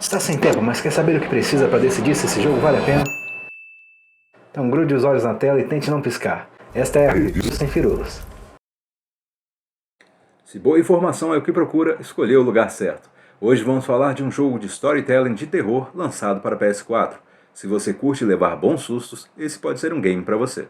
Está sem tempo, mas quer saber o que precisa para decidir se esse jogo vale a pena? Então grude os olhos na tela e tente não piscar. Esta é a Review Sem Firulas. Se boa informação é o que procura, escolheu o lugar certo. Hoje vamos falar de um jogo de storytelling de terror lançado para PS4. Se você curte levar bons sustos, esse pode ser um game para você.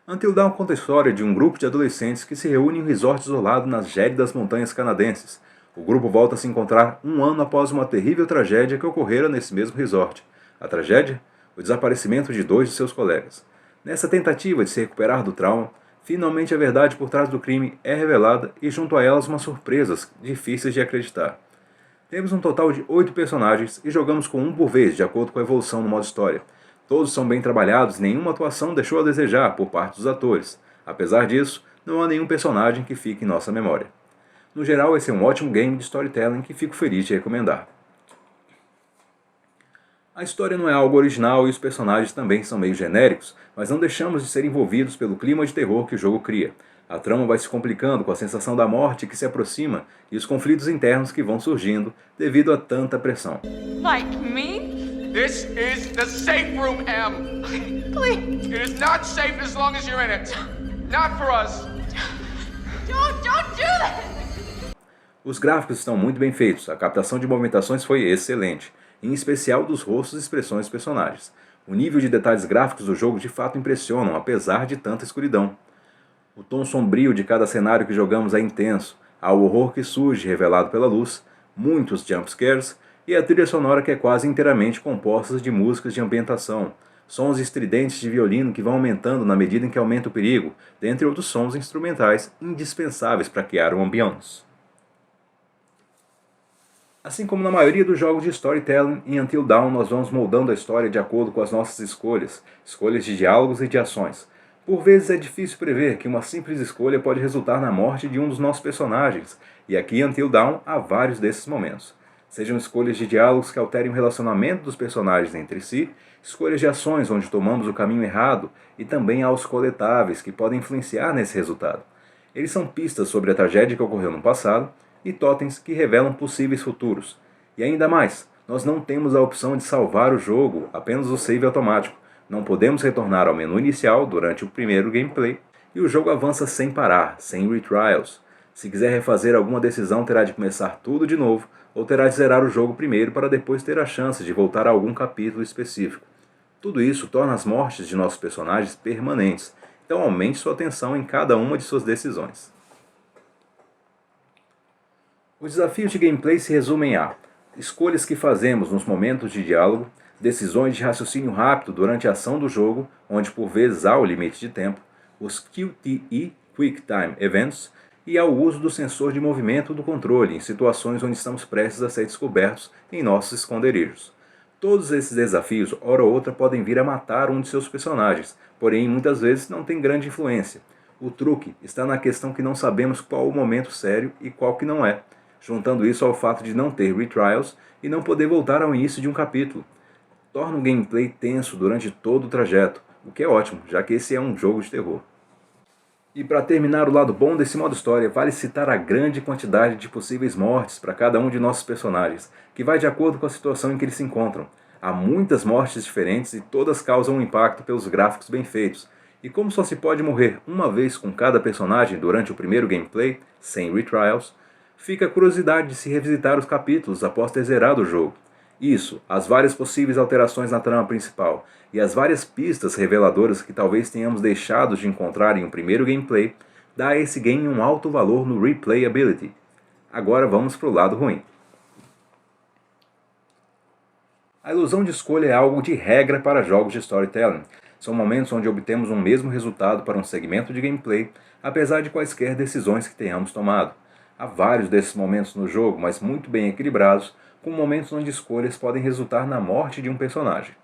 Until Dawn conta a história de um grupo de adolescentes que se reúne em um resort isolado nas gélidas montanhas canadenses. O grupo volta a se encontrar um ano após uma terrível tragédia que ocorrera nesse mesmo resort. A tragédia? O desaparecimento de 2 de seus colegas. Nessa tentativa de se recuperar do trauma, finalmente a verdade por trás do crime é revelada e junto a elas umas surpresas difíceis de acreditar. Temos um total de 8 personagens e jogamos com um por vez, de acordo com a evolução no modo história. Todos são bem trabalhados e nenhuma atuação deixou a desejar por parte dos atores. Apesar disso, não há nenhum personagem que fique em nossa memória. No geral, esse é um ótimo game de storytelling que fico feliz de recomendar. A história não é algo original e os personagens também são meio genéricos, mas não deixamos de ser envolvidos pelo clima de terror que o jogo cria. A trama vai se complicando com a sensação da morte que se aproxima e os conflitos internos que vão surgindo devido a tanta pressão. Like me? This is the safe room, Em. Please, It is not safe as long as you're in it. Not for us. don't do that! Os gráficos estão muito bem feitos, a captação de movimentações foi excelente, em especial dos rostos e expressões dos personagens. O nível de detalhes gráficos do jogo de fato impressionam, apesar de tanta escuridão. O tom sombrio de cada cenário que jogamos é intenso, há o horror que surge revelado pela luz, muitos jumpscares e a trilha sonora que é quase inteiramente composta de músicas de ambientação, sons estridentes de violino que vão aumentando na medida em que aumenta o perigo, dentre outros sons instrumentais indispensáveis para criar um ambiance. Assim como na maioria dos jogos de storytelling, em Until Dawn nós vamos moldando a história de acordo com as nossas escolhas de diálogos e de ações. Por vezes é difícil prever que uma simples escolha pode resultar na morte de um dos nossos personagens, e aqui em Until Dawn há vários desses momentos. Sejam escolhas de diálogos que alterem o relacionamento dos personagens entre si, escolhas de ações onde tomamos o caminho errado, e também há os coletáveis que podem influenciar nesse resultado. Eles são pistas sobre a tragédia que ocorreu no passado, e totens que revelam possíveis futuros. E ainda mais, nós não temos a opção de salvar o jogo, apenas o save automático. Não podemos retornar ao menu inicial durante o primeiro gameplay, e o jogo avança sem parar, sem retrials. Se quiser refazer alguma decisão, terá de começar tudo de novo, ou terá de zerar o jogo primeiro para depois ter a chance de voltar a algum capítulo específico. Tudo isso torna as mortes de nossos personagens permanentes, então aumente sua atenção em cada uma de suas decisões. Os desafios de gameplay se resumem a escolhas que fazemos nos momentos de diálogo, decisões de raciocínio rápido durante a ação do jogo, onde por vezes há o limite de tempo, os QTE, Quick Time Events, e ao uso do sensor de movimento do controle em situações onde estamos prestes a ser descobertos em nossos esconderijos. Todos esses desafios, hora ou outra, podem vir a matar um de seus personagens, porém muitas vezes não tem grande influência. O truque está na questão que não sabemos qual o momento sério e qual que não é, juntando isso ao fato de não ter retrials e não poder voltar ao início de um capítulo. Torna o gameplay tenso durante todo o trajeto, o que é ótimo, já que esse é um jogo de terror. E para terminar o lado bom desse modo história, vale citar a grande quantidade de possíveis mortes para cada um de nossos personagens, que vai de acordo com a situação em que eles se encontram. Há muitas mortes diferentes e todas causam um impacto pelos gráficos bem feitos. E como só se pode morrer uma vez com cada personagem durante o primeiro gameplay, sem retrials, fica a curiosidade de se revisitar os capítulos após ter zerado o jogo. Isso, as várias possíveis alterações na trama principal e as várias pistas reveladoras que talvez tenhamos deixado de encontrar em um primeiro gameplay, dá a esse game um alto valor no replayability. Agora vamos para o lado ruim. A ilusão de escolha é algo de regra para jogos de storytelling. São momentos onde obtemos um mesmo resultado para um segmento de gameplay, apesar de quaisquer decisões que tenhamos tomado. Há vários desses momentos no jogo, mas muito bem equilibrados, com momentos onde escolhas podem resultar na morte de um personagem.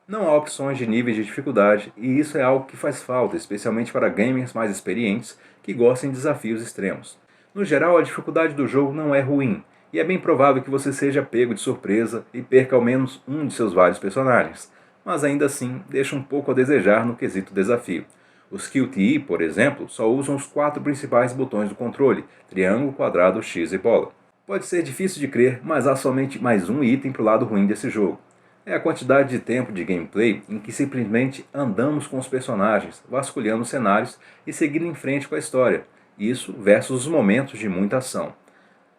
Não há opções de níveis de dificuldade, e isso é algo que faz falta, especialmente para gamers mais experientes que gostem de desafios extremos. No geral, a dificuldade do jogo não é ruim, e é bem provável que você seja pego de surpresa e perca ao menos um de seus vários personagens, mas ainda assim deixa um pouco a desejar no quesito desafio. Os QTE, por exemplo, só usam os 4 principais botões do controle, triângulo, quadrado, X e bola. Pode ser difícil de crer, mas há somente mais um item para o lado ruim desse jogo. É a quantidade de tempo de gameplay em que simplesmente andamos com os personagens, vasculhando os cenários e seguindo em frente com a história. Isso versus os momentos de muita ação.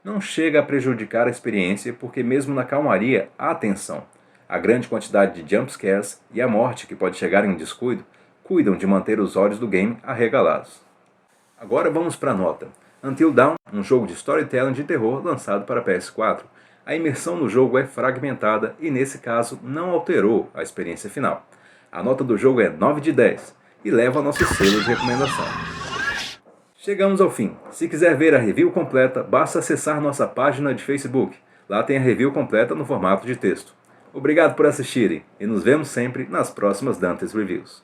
Não chega a prejudicar a experiência porque mesmo na calmaria há tensão. A grande quantidade de jumpscares e a morte que pode chegar em um descuido cuidam de manter os olhos do game arregalados. Agora vamos para a nota. Until Dawn, um jogo de storytelling de terror lançado para PS4. A imersão no jogo é fragmentada e nesse caso não alterou a experiência final. A nota do jogo é 9 de 10 e leva ao nosso selo de recomendação. Chegamos ao fim. Se quiser ver a review completa, basta acessar nossa página de Facebook. Lá tem a review completa no formato de texto. Obrigado por assistirem e nos vemos sempre nas próximas Dantes Reviews.